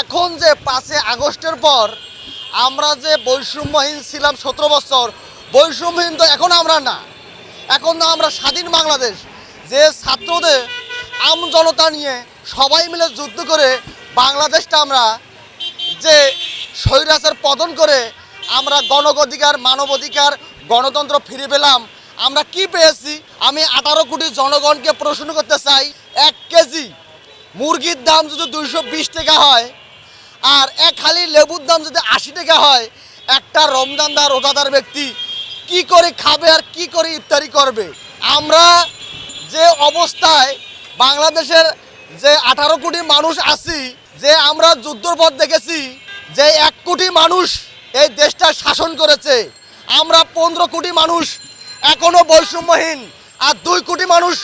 এখন যে 5 আগস্টের পর আমরা যে বৈষম্যহীন ছিলাম 17 বছর, বৈষম্যহীন তো এখন আমরা না। এখন তো আমরা স্বাধীন বাংলাদেশ। যে ছাত্রদের জনতা নিয়ে সবাই মিলে যুদ্ধ করে বাংলাদেশটা আমরা যে স্বৈরাচার পতন করে আমরা গণঅধিকার, মানবাধিকার, গণতন্ত্র ফিরে পেলাম। আমরা কি পেয়েছি? আমি 18 কোটি জনগণকে প্রশ্ন করতে চাই, 1 কেজি মুরগির দাম যদি 220 টাকা হয় আর এক হালি লেবুর দাম যদি 80 টাকা হয়, একটা রমজানদার রোজাদার ব্যক্তি কি করে খাবে আর কি করে ইফতারি করবে? আমরা যে অবস্থায় বাংলাদেশের যে 18 কোটি মানুষ আছি, যে আমরা যুদ্ধর পর দেখেছি যে 1 কোটি মানুষ এই দেশটা শাসন করেছে, আমরা 15 কোটি মানুষ এখনো বৈষম্যহীন, আর 2 কোটি মানুষ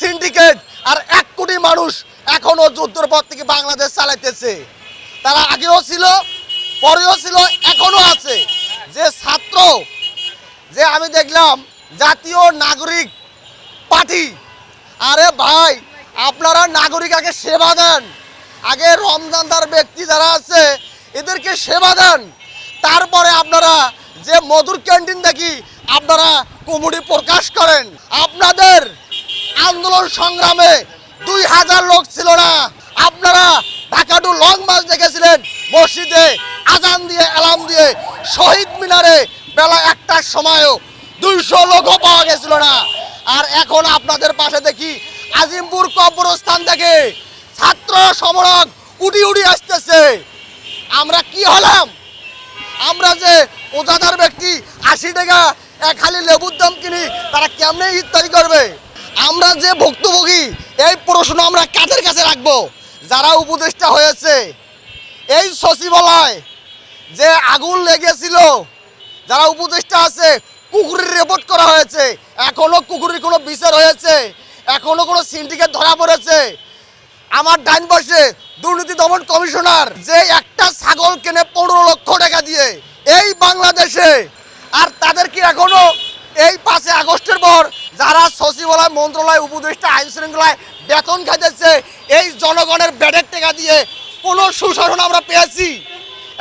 সিন্ডিকেট, আর 1 কোটি মানুষ এখনো যুদ্ধের পর থেকে বাংলাদেশ চালাইতেছে। তারা আগেও ছিল, পরেও ছিল, এখনো আছে। যে ছাত্র, যে আমি দেখলাম জাতীয় নাগরিক পার্টি, আরে ভাই আপনারা নাগরিক আগে সেবা দেন, আগে রমজানদার ব্যক্তি যারা আছে এদেরকে সেবা দেন, তারপরে আপনারা যে মধুর ক্যান্টিন দেখি আপনারা কমিটি প্রকাশ করেন। আপনাদের আন্দোলন সংগ্রামে 2000 লোক ছিল না। আপনারা ঢাকা টু লং মার্চ দেখেছিলেন, মসজিদে আজান দিয়ে এলাম দিয়ে শহীদ মিনারে বেলা 1টার সময়ও 200 লোকও পাওয়া গেছিল না। আর এখন আপনাদের পাশে দেখি আজিমপুর কবরস্থান থেকে ছাত্র সমরক উঠি উঠি আসতেছে। আমরা কি হলাম? আমরা যে রোজাদার ব্যক্তি 80 টাকা এক হালি লেবুর দাম কিনি, তারা কেমনে ইফতারি করবে? আমরা যে ভুক্তভোগী, এই প্রশ্ন আমরা কাদের কাছে রাখবো? যারা উপদেষ্টা হয়েছে, এই সচিবালয় যে আগুন লেগেছিল, যারা উপদেষ্টা আছে, কুকুরের রিপোর্ট করা হয়েছে, এখনো কুকুরের কোনো বিচার হয়েছে? এখনো কোনো সিন্ডিকেট ধরা পড়েছে? আমার ডাইন পাশে দুর্নীতি দমন কমিশনার যে একটা ছাগল কেনে 15 লক্ষ টাকা দিয়ে এই বাংলাদেশে, আর তাদেরকে এখনো এই 5 আগস্টের পর যারা সচিবালয়, মন্ত্রণালয়, উপদেষ্টা, আইন শৃঙ্খলায় বেতন খাইতেছে, এই জনগণের ব্যাডের টাকা দিয়ে কোনো সুশাসন আমরা পেয়েছি?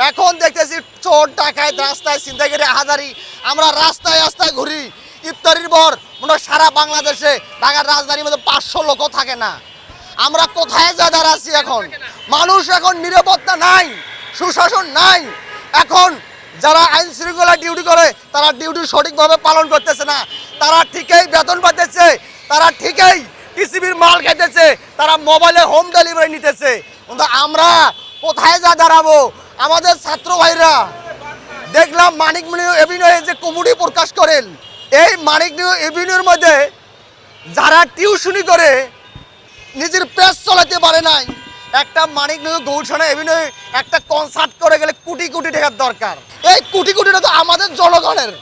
এখন দেখতেছি চোর ডাকাত রাস্তায় ছিনতাইকারী হাজারি, আমরা রাস্তায় রাস্তায় ঘুরি। ইফতারির পর মনে সারা বাংলাদেশে ঢাকার রাজধানীর মধ্যে 500 লোকও থাকে না। আমরা কোথায় যা দাঁড়াচ্ছি? এখন মানুষ এখন নিরাপত্তা নাই, সুশাসন নাই। এখন যারা আইন শৃঙ্খলা ডিউটি করে তারা ডিউটি সঠিকভাবে পালন করতেছে না, তারা ঠিকই বেতন পাইতেছে, তারা ঠিকই টিসিবির মাল খাইতেছে, তারা মোবাইলে হোম ডেলিভারি নিতেছে। কিন্তু আমরা কোথায় যা দাঁড়াবো? আমাদের ছাত্র ভাইরা দেখলাম মানিক মিয়া এভিনিউয়ে যে কমিটি প্রকাশ করেন, এই মানিক মিয়া এভিনিউর মধ্যে যারা টিউশনি করে নিজের পেজ চালাতে পারে নাই, একটা মানিক মিয়া গৌরসনা এভিনিউ একটা কনসার্ট করে গেলে কোটি কোটি টাকার দরকার। এই কোটি কোটি টাকা তো আমাদের জনগণের,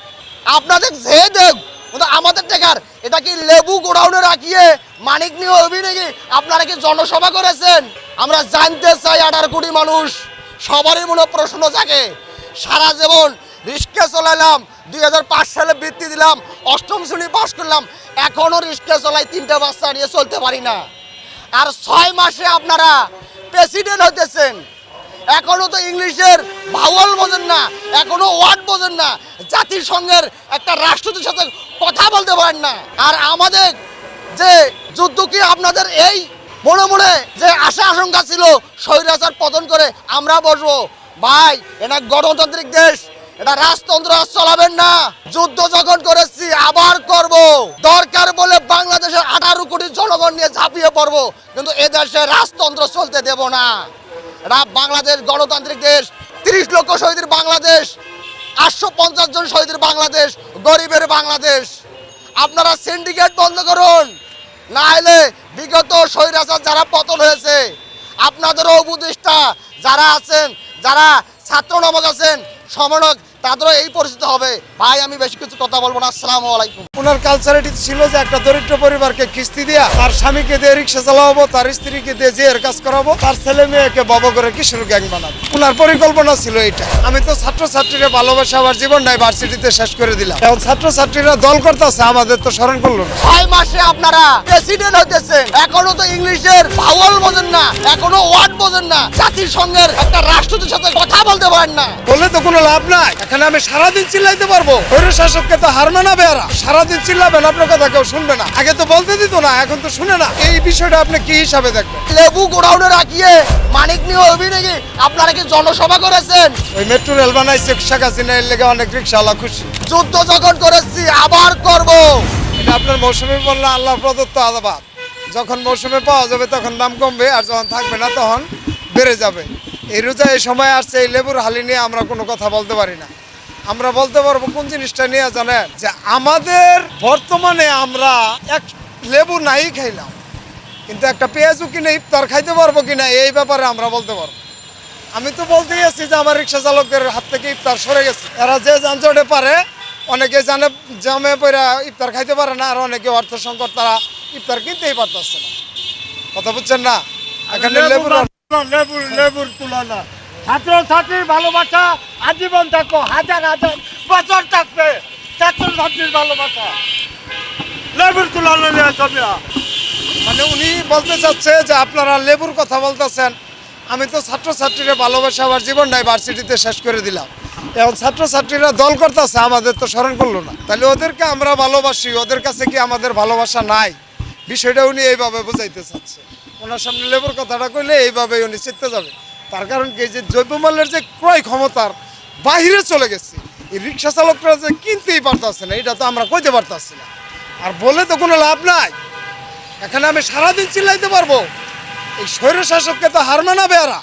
আপনাদের যে দেব কিন্তু আমাদের টাকার। এটা কি লেবু গোডাউনে রাখিয়ে মানিক মিয়া এভিনিউ আপনারা কি জনসভা করেছেন? আমরা জানতে চাই, 18 কোটি মানুষ সবারই মনে প্রশ্ন জাগে। সারা জীবন রিক্সা চালাইলাম, 2005 সালে বৃত্তি দিলাম, 8ম শ্রেণী পাস করলাম, এখনো রিক্সা চালাই, 3টা বাচ্চা নিয়ে চলতে পারি না। আর 6 মাসে আপনারা প্রেসিডেন্ট হইতেছেন, এখনো তো ইংলিশের ভাওয়াল বোঝেন না, এখনো ওয়ার্ড বোঝেন না, জাতিসংঘের একটা রাষ্ট্রদূতের সাথে কথা বলতে পারেন না। আর আমাদের যে যুদ্ধ কি আপনাদের এই মনে মনে যে আশা আশঙ্কা ছিল স্বৈরাচার পতন করে আমরা বসবো? ভাই, এটা গণতান্ত্রিক দেশ, এটা রাজতন্ত্র চলাবেন না। যুদ্ধ যখন করেছি আবার করব, দরকার বলে বাংলাদেশের 18 কোটি জনগণ নিয়ে ঝাঁপিয়ে পড়বো, কিন্তু এ দেশে রাজতন্ত্র চলতে দেব না। এটা বাংলাদেশ গণতান্ত্রিক দেশ, 30 লক্ষ শহীদের বাংলাদেশ, 850 জন শহীদের বাংলাদেশ, গরিবের বাংলাদেশ। আপনারা সিন্ডিকেট বন্ধ করুন, না হলে বিগত স্বৈরাচার যারা পতন হয়েছে, আপনাদেরও উপদেষ্টা যারা আছেন, যারা ছাত্র নামক আছেন, সমন্বয়ক, তাদেরও এই পরিস্থিতি হবে। ভাই আমি বেশি কিছু কথা বলবো না, আসসালামু আলাইকুম। ওনার কালচার এটি ছিল যে একটা দরিদ্র পরিবারকে কিস্তি দিয়া তার স্বামীকে দিয়ে রিক্সা চালাবো, তার স্ত্রীকে দিয়ে জের কাজ করাবো, তার ছেলে মেয়েকে বব করে কিশোর গ্যাং বানাবো। ওনার পরিকল্পনা ছিল এটা। আমি তো ছাত্রছাত্রীরা ভালোবাসা আমার জীবনটাই ভার্সিটিতে শেষ করে দিলাম। এখন ছাত্রছাত্রীরা দল করতেছে, আমাদের তো স্মরণ করলো না। 6 মাসে আপনারা প্রেসিডেন্ট হইতেছেন, এখনো তো ইংলিশের ভাওয়াল বোঝেন না, এখনো ওয়ার্ড বোঝেন না, জাতিসংঘের একটা রাষ্ট্রদের সাথে কথা বলতে পারেন না। বলে তো কোনো লাভ নাই। এখানে আমি সারাদিন চিল্লাইতে পারবো, স্বৈর শাসককে তো হার মানাবে। এরা সারাদিন চিল্লাবেন, আপনার কথা কেউ শুনবে না। আগে তো বলতে দিত না, এখন তো শুনে না। এই বিষয়টা আপনি কি হিসাবে দেখবেন? লেবু গোডাউনে রাখিয়ে মানিক নিয়ে অভিনয়, আপনারা কি জনসভা করেছেন? ওই মেট্রো রেল বানাইছে শেখ হাসিনা, এর লেগে অনেক রিক্সাওয়ালা খুশি। যুদ্ধ যখন করেছি আবার করব। এটা আপনার মৌসুমে বললে আল্লাহ প্রদত্ত আদাবাদ। যখন মৌসুমে পাওয়া যাবে তখন দাম কমবে, আর যখন থাকবে না তখন বেড়ে যাবে। এই রোজা এই সময় আসছে, এই লেবুর হালি নিয়ে আমরা কোনো কথা বলতে পারি না। আমরা বলতে পারবো কোন জিনিসটা নিয়ে জানেন, যে আমাদের বর্তমানে আমরা এক লেবু নাই খাইলাম, কিন্তু একটা পেঁয়াজও কিনে ইফতার খাইতে পারবো কিনা এই ব্যাপারে আমরা বলতে পারবো। আমি তো বলতেই আছি যে আমার রিক্সা চালকদের হাত থেকে ইফতার সরে গেছে। এরা যে যানজটে পারে, অনেকে জামে পড়া ইফতার খাইতে পারে না, আর অনেকে অর্থ সংকট, তারা ইফতার কিনতেই পারতেছে না। কথা বুঝছেন না? এখানে লেবুর তুলনা ছাত্রছাত্রীর ভালোবাসা আজীবন থাকবো, হাজার হাজার বছর থাকবে। ছাত্রছাত্রীর ভালোবাসা লেবুর তুলনা নিয়ে চলবে না। মানে উনি বলতে চাচ্ছে যে আপনারা লেবুর কথা বলতেছেন। আমি তো ছাত্রছাত্রীরা ভালোবাসা আমার জীবনটাই ভার্সিটিতে শেষ করে দিলাম। এখন ছাত্রছাত্রীরা দল করতেছে, আমাদের তো স্মরণ করলো না। তাহলে ওদেরকে আমরা ভালোবাসি, ওদের কাছে কি আমাদের ভালোবাসা নাই? বিষয়টা উনি এইভাবে বোঝাইতে চাচ্ছে। ওনার সামনে লেবুর কথাটা কইলে এইভাবে উনি চিনতে যাবে। তার কারণ কি, যে দ্রব্যমূল্যের যে ক্রয় ক্ষমতার বাহিরে চলে গেছে, এই রিক্সা চালকরা যে কিনতেই পারতেছে না, এটা তো আমরা কইতে পারতেছি না। আর বলে তো কোনো লাভ নাই। এখানে আমি সারাদিন চিল্লাইতে পারবো, এই স্বৈর শাসককে তো হার মানাবে। এরা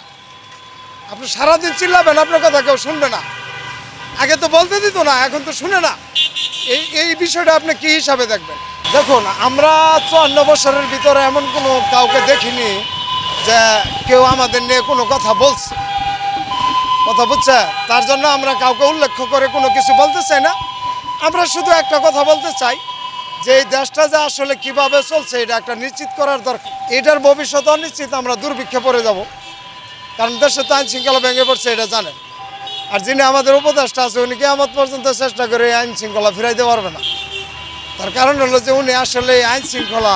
আপনি সারাদিন চিল্লাবেন, আপনার কথা কেউ শুনবে না। আগে তো বলতে দিত না, এখন তো শুনে না। এই বিষয়টা আপনি কি হিসাবে দেখবেন? দেখুন, আমরা 54 বছরের ভিতরে এমন কোনো কাউকে দেখিনি যে কেউ আমাদের নিয়ে কোনো কথা বলছে। কথা বুঝছে? তার জন্য আমরা কাউকে উল্লেখ করে কোনো কিছু বলতে চাই না। আমরা শুধু একটা কথা বলতে চাই যে এই দেশটা যে আসলে কিভাবে চলছে এটা একটা নিশ্চিত করার দরকার। এটার ভবিষ্যৎ অনিশ্চিত, আমরা দুর্ভিক্ষে পড়ে যাব। কারণ দেশে তো আইন শৃঙ্খলা ভেঙে পড়ছে, এটা জানেন। আর যিনি আমাদের উপদেষ্টা আছে, উনি কিয়ামত পর্যন্ত চেষ্টা করে আইন শৃঙ্খলা ফিরাইতে পারবে না। তার কারণ হলো যে উনি আসলে আইন শৃঙ্খলা,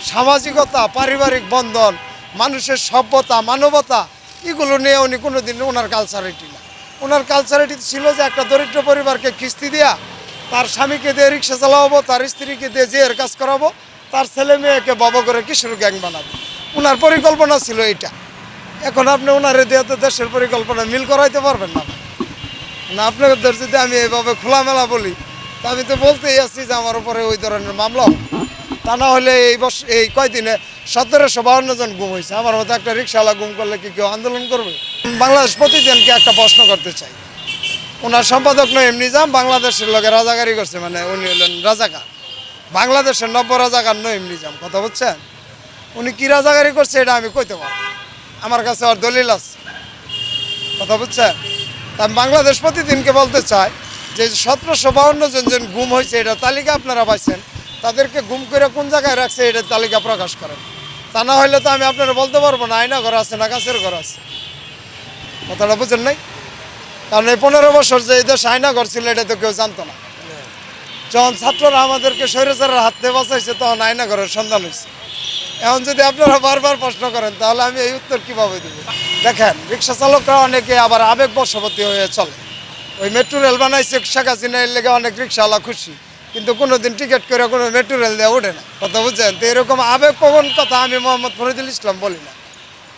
সামাজিকতা, পারিবারিক বন্ধন, মানুষের সভ্যতা, মানবতা, এগুলো নিয়ে উনি কোনোদিন, ওনার কালচারিটি না। ওনার কালচারিটি ছিল যে একটা দরিদ্র পরিবারকে কিস্তি দিয়া তার স্বামীকে দিয়ে রিক্সা চালাবো, তার স্ত্রীকে দিয়ে জের কাজ করাবো, তার ছেলে মেয়েকে বব করে কিশোর গ্যাং বানাবো। ওনার পরিকল্পনা ছিল এইটা। এখন আপনি ওনারে দিয়ে তো দেশের পরিকল্পনা মিল করাইতে পারবেন না। না, আপনাদের যদি আমি এইভাবে খোলামেলা বলি, তা আমি তো বলতেই আসছি যে আমার উপরে ওই ধরনের মামলা হবে। তা না হলে এই কয়দিনে 1752 জন গুম হয়েছে। আমার মতো একটা রিক্সাওয়ালা গুম করলে কি কেউ আন্দোলন করবে? বাংলাদেশ প্রতিদিনকে একটা প্রশ্ন করতে চাই। ওনার সম্পাদক নঈম নিজাম বাংলাদেশের লোকে রাজাকারি করছে, মানে উনি হলেন রাজাকার। বাংলাদেশের নব্য রাজাকার নঈম নিজাম। কথা বুঝছেন? উনি কি রাজাকারি করছে এটা আমি কইতে পারবো, আমার কাছে আর দলিল আছে। কথা বুঝছেন? তা আমি বাংলাদেশ প্রতিদিনকে বলতে চাই যে 1752 জন গুম হয়েছে, এটা তালিকা আপনারা পাইছেন। তাদেরকে গুম করে কোন জায়গায় রাখছে এটা তালিকা প্রকাশ করেন। তা না হলে তো আমি আপনারা বলতে পারবো না আয়না ঘর আছে না গাছের ঘর আছে। কথাটা বুঝেন নাই? কারণ এই 15 বছর যে এই দেশে আয়না ঘর ছিল এটা তো কেউ জানতো না। যখন ছাত্ররা আমাদেরকে স্বৈরাচারের হাত থেকে বাঁচাইছে তখন আয়না ঘরের সন্ধান হয়েছে। এখন যদি আপনারা বারবার প্রশ্ন করেন তাহলে আমি এই উত্তর কীভাবে দেব? দেখেন, রিক্সা চালকরা অনেকে আবার আবেগ বশবর্তী হয়ে চলে। ওই মেট্রো রেল বানাইছে শেখ হাসিনা, এর লেগে অনেক রিক্সাওয়ালা খুশি, কিন্তু কোনোদিন টিকিট করে কোনো মেট্রো রেল দিয়ে ওঠে না। কথা বুঝছেন? তো এরকম আবেগপ্রবণ কথা আমি মোহাম্মদ ফরিদুল ইসলাম বলি না।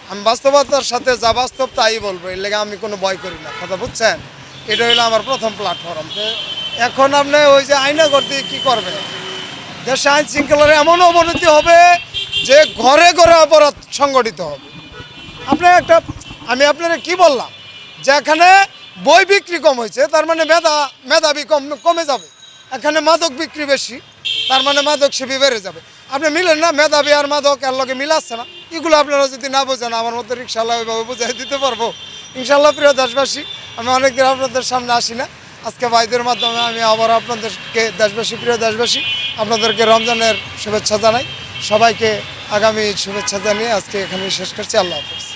আমি বাস্তবতার সাথে যা বাস্তব তাই বলবো, এর লেগে আমি কোনো ভয় করি না। কথা বুঝছেন? এটা হলো আমার প্রথম প্ল্যাটফর্ম। এখন আপনি ওই যে আয়না ঘর দিয়ে কী করবেন? দেশে আইন শৃঙ্খলার এমন অবনতি হবে যে ঘরে ঘরে অপরাধ সংগঠিত হবে। আমি আপনারা কি বললাম, যেখানে বই বিক্রি কম হয়েছে তার মানে মেধাবী কমে যাবে। এখানে মাদক বিক্রি বেশি, তার মানে মাদক সেবী বেড়ে যাবে। আপনি মিলেন না, মেধাবী আর মাদক এর লগে মিলাচ্ছে না। এগুলো আপনারা যদি না বোঝেন, আমার মতো রিক্সাওয়ালা ওইভাবে বুঝাই দিতে পারবো। ইনশাল্লাহ প্রিয় দেশবাসী, আমি অনেকদিন আপনাদের সামনে আসি না। আজকে ভাইদের মাধ্যমে আমি আবার আপনাদেরকে দেশবাসী, প্রিয় দেশবাসী, আপনাদেরকে রমজানের শুভেচ্ছা জানাই। সবাইকে আগামী শুভেচ্ছা জানিয়ে আজকে এখানে শেষ করছি। আল্লাহ হাফেজ।